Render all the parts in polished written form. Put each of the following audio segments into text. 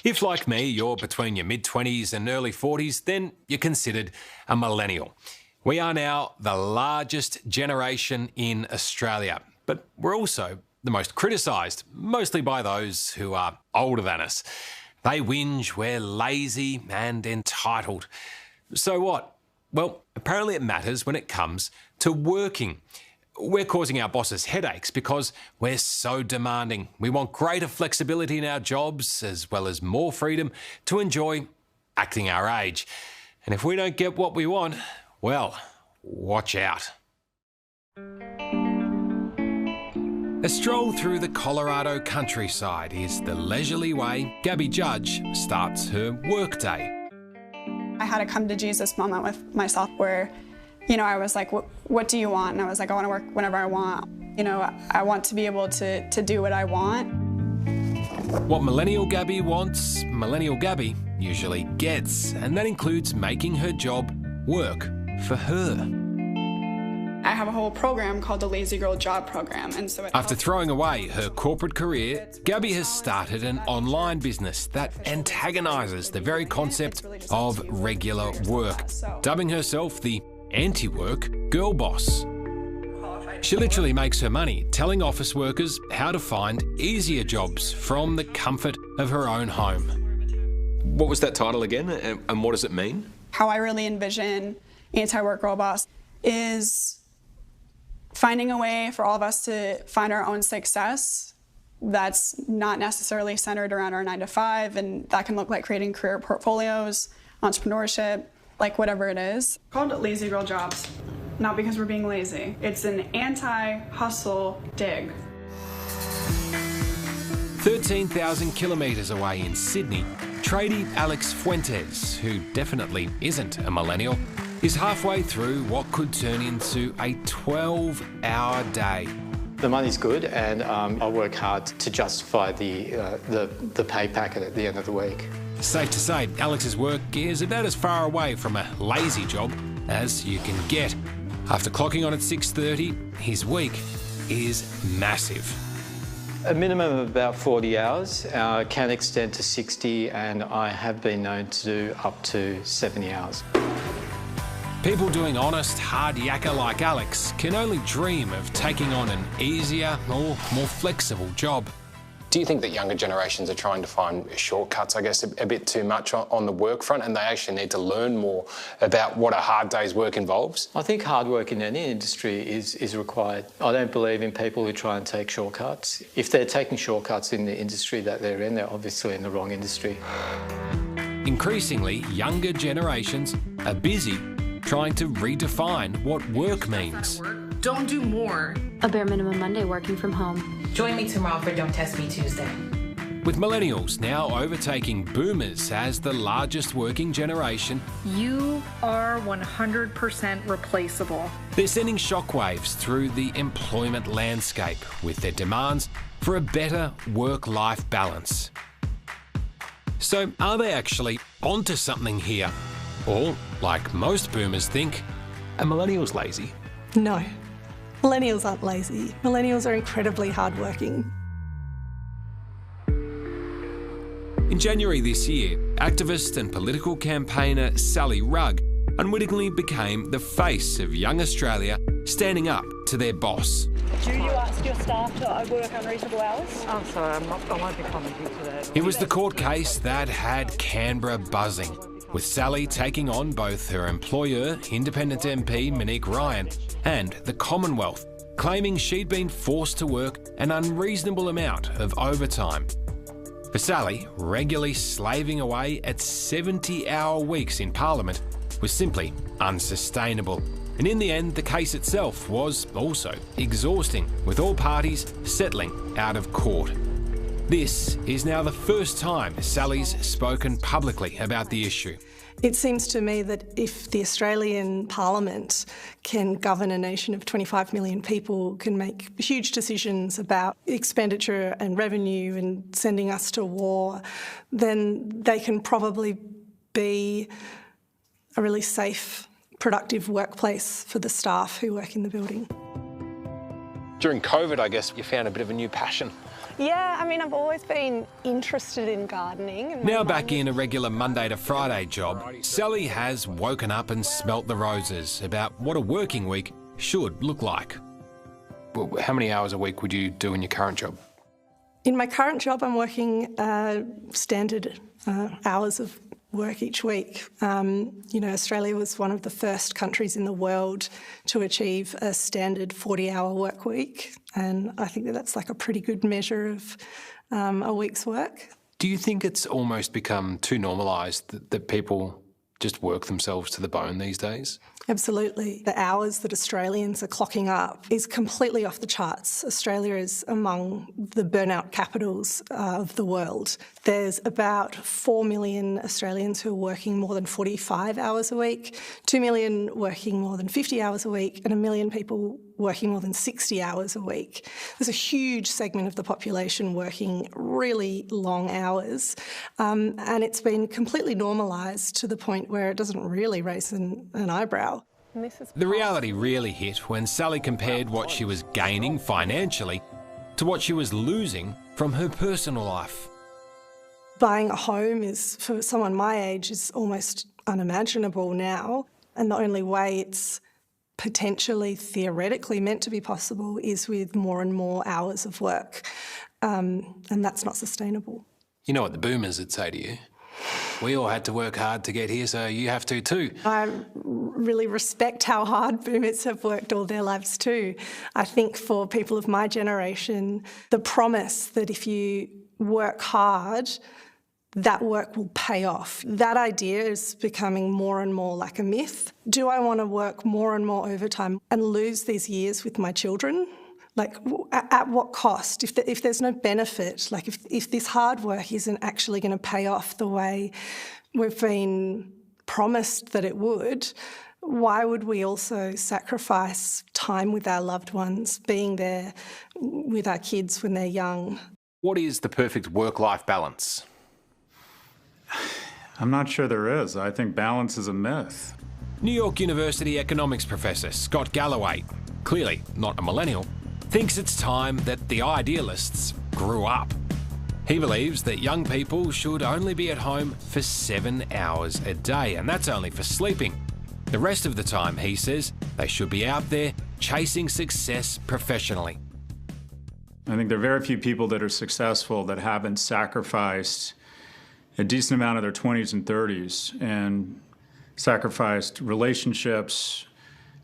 If, like me, you're between your mid-20s and early 40s, then you're considered a millennial. We are now the largest generation in Australia, but we're also the most criticised, mostly by those who are older than us. They whinge we're lazy and entitled. So what? Well, apparently it matters when it comes to working. We're causing our bosses headaches because we're so demanding. We want greater flexibility in our jobs as well as more freedom to enjoy acting our age. And if we don't get what we want, well, watch out. A stroll through the Colorado countryside is the leisurely way Gabby Judge starts her workday. I had a come to Jesus moment with myself where I was like, what do you want? And I was like, I want to work whenever I want. I want to be able to do what I want. What Millennial Gabby wants, Millennial Gabby usually gets, and that includes making her job work for her. I have a whole program called the Lazy Girl Job Program. And so after throwing away her corporate career, Gabby has started an online business that antagonises the very concept of regular work, dubbing herself the anti-work girl boss. She literally makes her money telling office workers how to find easier jobs from the comfort of her own home. What was that title again, and what does it mean? How I really envision anti-work girl boss is finding a way for all of us to find our own success that's not necessarily centered around our 9-to-5, and that can look like creating career portfolios, entrepreneurship, like whatever it is. Called it Lazy Girl Jobs, not because we're being lazy. It's an anti-hustle dig. 13,000 kilometres away in Sydney, tradie Alex Fuentes, who definitely isn't a millennial, is halfway through what could turn into a 12-hour day. The money's good, and I work hard to justify the pay packet at the end of the week. Safe to say, Alex's work is about as far away from a lazy job as you can get. After clocking on at 6:30, his week is massive. A minimum of about 40 hours can extend to 60, and I have been known to do up to 70 hours. People doing honest, hard yakka like Alex can only dream of taking on an easier or more flexible job. Do you think that younger generations are trying to find shortcuts, I guess, a bit too much on the work front, and they actually need to learn more about what a hard day's work involves? I think hard work in any industry is required. I don't believe in people who try and take shortcuts. If they're taking shortcuts in the industry that they're in, they're obviously in the wrong industry. Increasingly, younger generations are busy trying to redefine what work means. Don't do more. A bare minimum Monday working from home. Join me tomorrow for Don't Test Me Tuesday. With millennials now overtaking boomers as the largest working generation, you are 100% replaceable. They're sending shockwaves through the employment landscape with their demands for a better work-life balance. So are they actually onto something here? Or, like most boomers think, are millennials lazy? No. Millennials aren't lazy. Millennials are incredibly hardworking. In January this year, activist and political campaigner Sally Rugg unwittingly became the face of young Australia, standing up to their boss. Do you ask your staff to work unreasonable hours? I'm sorry, I won't be commenting today. It was the court case that had Canberra buzzing, with Sally taking on both her employer, Independent MP Monique Ryan, and the Commonwealth, claiming she'd been forced to work an unreasonable amount of overtime. For Sally, regularly slaving away at 70-hour weeks in Parliament was simply unsustainable. And in the end, the case itself was also exhausting, with all parties settling out of court. This is now the first time Sally's spoken publicly about the issue. It seems to me that if the Australian Parliament can govern a nation of 25 million people, can make huge decisions about expenditure and revenue and sending us to war, then they can probably be a really safe, productive workplace for the staff who work in the building. During COVID, I guess you found a bit of a new passion Yeah, I mean, I've always been interested in gardening. And Now back in a regular Monday to Friday job, Sally has woken up and smelt the roses about what a working week should look like. Well, how many hours a week would you do in your current job? In my current job, I'm working standard hours of work each week. Australia was one of the first countries in the world to achieve a standard 40-hour work week, and I think that's like a pretty good measure of a week's work. Do you think it's almost become too normalised that people just work themselves to the bone these days? Absolutely. The hours that Australians are clocking up is completely off the charts. Australia is among the burnout capitals of the world. There's about 4 million Australians who are working more than 45 hours a week, 2 million working more than 50 hours a week, and 1 million people working more than 60 hours a week. There's a huge segment of the population working really long hours, and it's been completely normalised to the point where it doesn't really raise an eyebrow. The reality really hit when Sally compared what she was gaining financially to what she was losing from her personal life. Buying a home is, for someone my age, is almost unimaginable now, and the only way it's potentially theoretically meant to be possible is with more and more hours of work, and that's not sustainable. You know what the boomers would say to you? We all had to work hard to get here, so you have to too. I really respect how hard boomers have worked all their lives too. I think for people of my generation, the promise that if you work hard, that work will pay off. That idea is becoming more and more like a myth. Do I want to work more and more overtime and lose these years with my children? Like, at what cost? If there's no benefit, like if this hard work isn't actually going to pay off the way we've been promised that it would, why would we also sacrifice time with our loved ones, being there with our kids when they're young? What is the perfect work-life balance? I'm not sure there is. I think balance is a myth. New York University economics professor Scott Galloway, clearly not a millennial, thinks it's time that the idealists grew up. He believes that young people should only be at home for 7 hours a day, and that's only for sleeping. The rest of the time, he says, they should be out there chasing success professionally. I think there are very few people that are successful that haven't sacrificed a decent amount of their 20s and 30s and sacrificed relationships,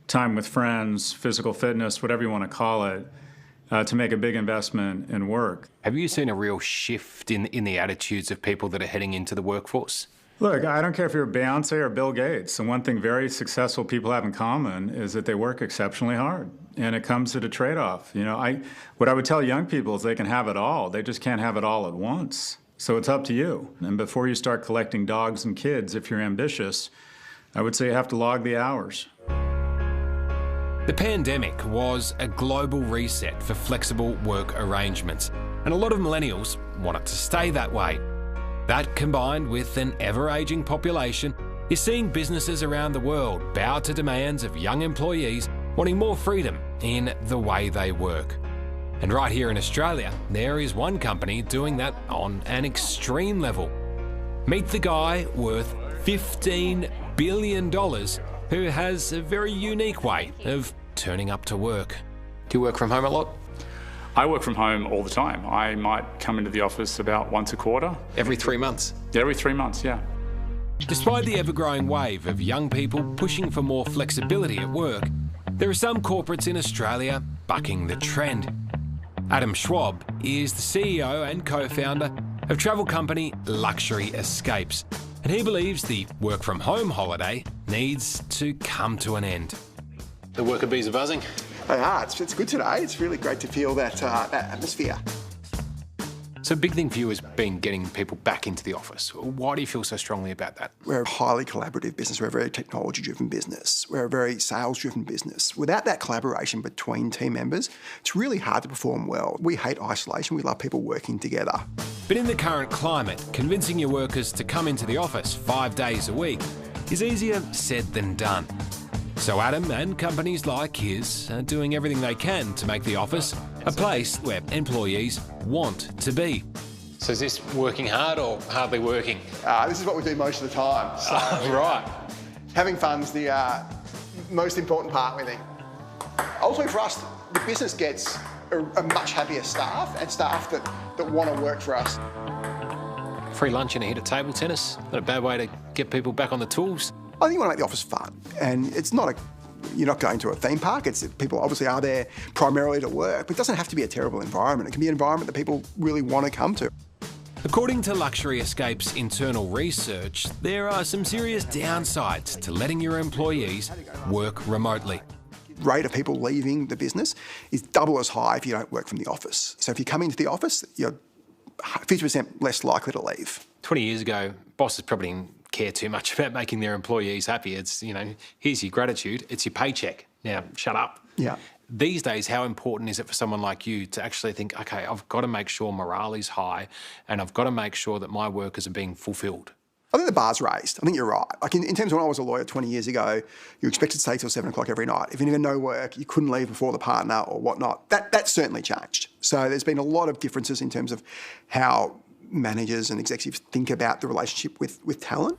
time with friends, physical fitness, whatever you want to call it, to make a big investment in work. Have you seen a real shift in the attitudes of people that are heading into the workforce? Look, I don't care if you're Beyonce or Bill Gates. And one thing very successful people have in common is that they work exceptionally hard. And it comes at a trade-off. What I would tell young people is they can have it all. They just can't have it all at once. So it's up to you. And before you start collecting dogs and kids, if you're ambitious, I would say you have to log the hours. The pandemic was a global reset for flexible work arrangements, and a lot of millennials want it to stay that way. That, combined with an ever-ageing population, is seeing businesses around the world bow to demands of young employees wanting more freedom in the way they work. And right here in Australia, there is one company doing that on an extreme level. Meet the guy worth $15 billion who has a very unique way of turning up to work. Do you work from home a lot? I work from home all the time. I might come into the office about once a quarter. Every 3 months? Every 3 months, yeah. Despite the ever-growing wave of young people pushing for more flexibility at work, there are some corporates in Australia bucking the trend. Adam Schwab is the CEO and co-founder of travel company Luxury Escapes, and he believes the work-from-home holiday needs to come to an end. The worker bees are buzzing? They are. It's good today. It's really great to feel that atmosphere. So a big thing for you has been getting people back into the office. Why do you feel so strongly about that? We're a highly collaborative business. We're a very technology-driven business. We're a very sales-driven business. Without that collaboration between team members, it's really hard to perform well. We hate isolation. We love people working together. But in the current climate, convincing your workers to come into the office 5 days a week is easier said than done. So Adam and companies like his are doing everything they can to make the office a place where employees want to be. So is this working hard or hardly working? This is what we do most of the time. So, right. Having fun's the most important part, we think. Ultimately for us, the business gets a much happier staff and staff that want to work for us. Free lunch and a hit of table tennis. Not a bad way to get people back on the tools. I think you want to make the office fun, and it's not you're not going to a theme park. It's people obviously are there primarily to work, but it doesn't have to be a terrible environment. It can be an environment that people really want to come to. According to Luxury Escape's internal research, there are some serious downsides to letting your employees work remotely. Rate of people leaving the business is double as high if you don't work from the office. So if you come into the office, you're 50% less likely to leave. 20 years ago, bosses probably didn't care too much about making their employees happy. It's, here's your gratitude, it's your paycheck. Now, shut up. Yeah. These days, how important is it for someone like you to actually think, okay, I've got to make sure morale is high and I've got to make sure that my workers are being fulfilled? I think the bar's raised. I think you're right. Like in terms of when I was a lawyer 20 years ago, you expected to stay till 7 o'clock every night. If you needed no work, you couldn't leave before the partner or whatnot. That's certainly changed. So there's been a lot of differences in terms of how managers and executives think about the relationship with talent.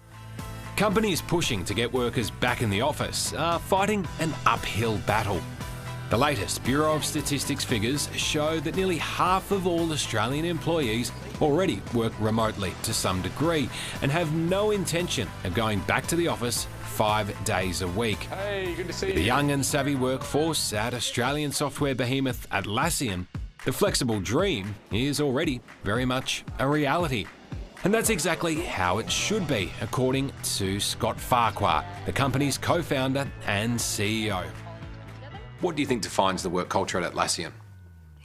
Companies pushing to get workers back in the office are fighting an uphill battle. The latest Bureau of Statistics figures show that nearly half of all Australian employees already work remotely to some degree and have no intention of going back to the office 5 days a week. Hey, good to see you. The young and savvy workforce at Australian software behemoth Atlassian, the flexible dream is already very much a reality. And that's exactly how it should be, according to Scott Farquhar, the company's co-founder and CEO. What do you think defines the work culture at Atlassian?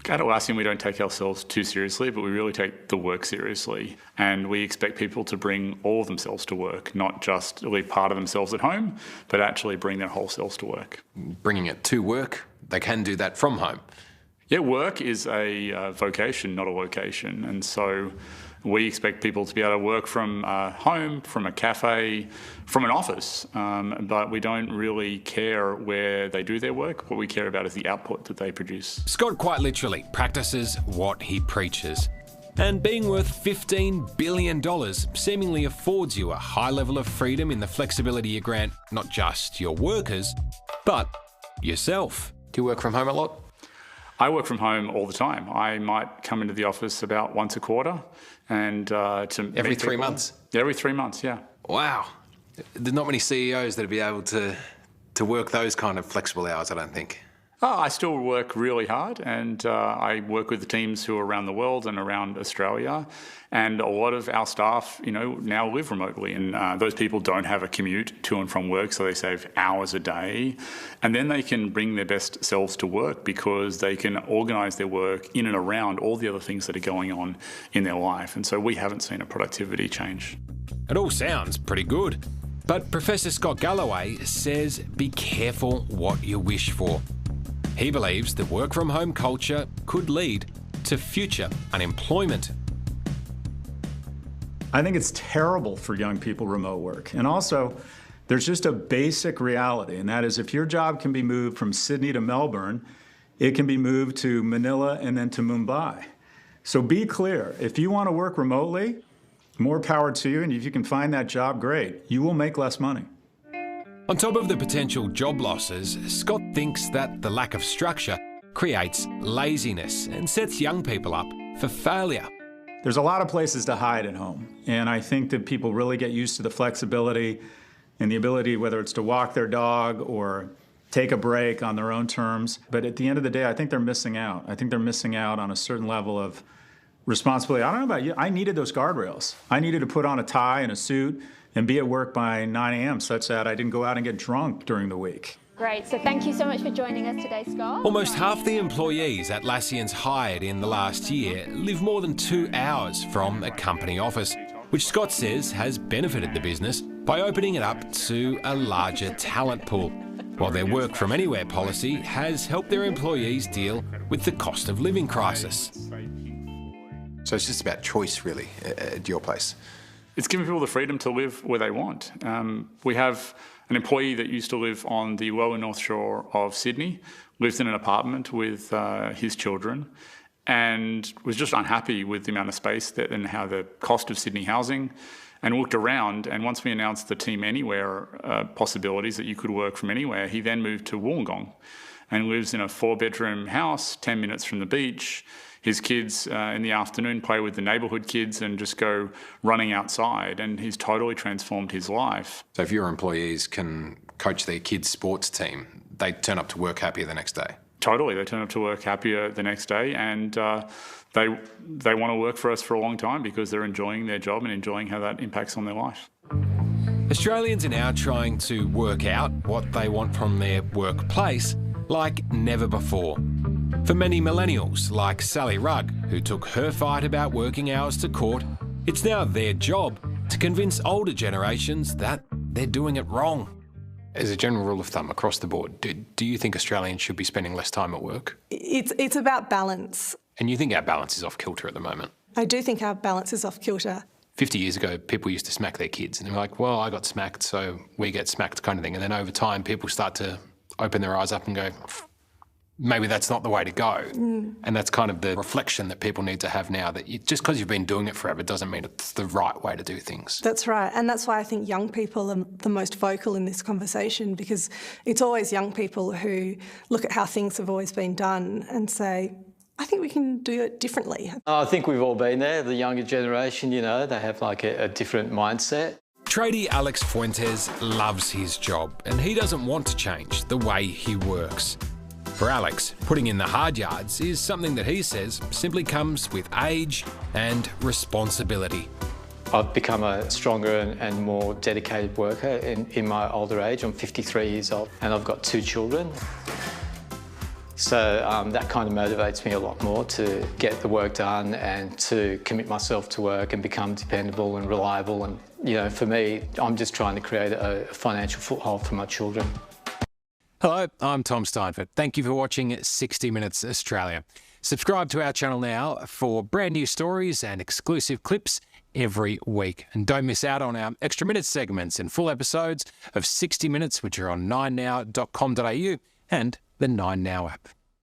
At Atlassian, we don't take ourselves too seriously, but we really take the work seriously. And we expect people to bring all of themselves to work, not just leave part of themselves at home, but actually bring their whole selves to work. Bringing it to work, they can do that from home. Yeah, work is a vocation, not a location. And so we expect people to be able to work from home, from a cafe, from an office, but we don't really care where they do their work. What we care about is the output that they produce. Scott quite literally practices what he preaches. And being worth $15 billion seemingly affords you a high level of freedom in the flexibility you grant not just your workers, but yourself. Do you work from home a lot? I work from home all the time. I might come into the office about once a quarter and to every 3 months? Every 3 months, yeah. Wow. There's not many CEOs that would be able to work those kind of flexible hours, I don't think. Oh, I still work really hard, and I work with the teams who are around the world and around Australia. And a lot of our staff, now live remotely, and those people don't have a commute to and from work, so they save hours a day. And then they can bring their best selves to work because they can organise their work in and around all the other things that are going on in their life. And so we haven't seen a productivity change. It all sounds pretty good. But Professor Scott Galloway says be careful what you wish for. He believes the work-from-home culture could lead to future unemployment. I think it's terrible for young people remote work. And also, there's just a basic reality, and that is if your job can be moved from Sydney to Melbourne, it can be moved to Manila and then to Mumbai. So be clear, if you want to work remotely, more power to you, and if you can find that job, great. You will make less money. On top of the potential job losses, Scott thinks that the lack of structure creates laziness and sets young people up for failure. There's a lot of places to hide at home, and I think that people really get used to the flexibility and the ability, whether it's to walk their dog or take a break on their own terms. But at the end of the day, I think they're missing out. I think they're missing out on a certain level of responsibility. I don't know about you. I needed those guardrails. I needed to put on a tie and a suit and be at work by 9 a.m. such that I didn't go out and get drunk during the week. Great, so thank you so much for joining us today, Scott. Almost half the employees Atlassian's hired in the last year live more than 2 hours from a company office, which Scott says has benefited the business by opening it up to a larger talent pool, while their work from anywhere policy has helped their employees deal with the cost of living crisis. So it's just about choice, really, at your place? It's giving people the freedom to live where they want. We have an employee that used to live on the lower North Shore of Sydney, lives in an apartment with his children, and was just unhappy with the amount of space and how the cost of Sydney housing, and looked around. And once we announced the Team Anywhere possibilities that you could work from anywhere, he then moved to Wollongong and lives in a 4-bedroom house, 10 minutes from the beach. His kids in the afternoon play with the neighbourhood kids and just go running outside, and he's totally transformed his life. So if your employees can coach their kids' sports team, they turn up to work happier the next day? Totally. They turn up to work happier the next day, and they want to work for us for a long time because they're enjoying their job and enjoying how that impacts on their life. Australians are now trying to work out what they want from their workplace like never before. For many millennials, like Sally Rugg, who took her fight about working hours to court, it's now their job to convince older generations that they're doing it wrong. As a general rule of thumb across the board, do you think Australians should be spending less time at work? It's about balance. And you think our balance is off kilter at the moment? I do think our balance is off kilter. 50 years ago, people used to smack their kids, and they're like, well, I got smacked, so we get smacked kind of thing. And then over time, people start to open their eyes up and go, maybe that's not the way to go. And that's kind of the reflection that people need to have now, that just because you've been doing it forever doesn't mean it's the right way to do things. That's right. And that's why I think young people are the most vocal in this conversation, because it's always young people who look at how things have always been done and say, I think we can do it differently. I think we've all been there. The younger generation, you know, they have like a different mindset. Tradie Alex Fuentes loves his job, and he doesn't want to change the way he works. For Alex, putting in the hard yards is something that he says simply comes with age and responsibility. I've become a stronger and more dedicated worker in my older age. I'm 53 years old and I've got 2 children. So that kind of motivates me a lot more to get the work done and to commit myself to work and become dependable and reliable. And, you know, for me, I'm just trying to create a financial foothold for my children. Hello, I'm Tom Steinford. Thank you for watching 60 Minutes Australia. Subscribe to our channel now for brand new stories and exclusive clips every week. And don't miss out on our extra minutes segments and full episodes of 60 Minutes, which are on 9now.com.au and the 9Now app.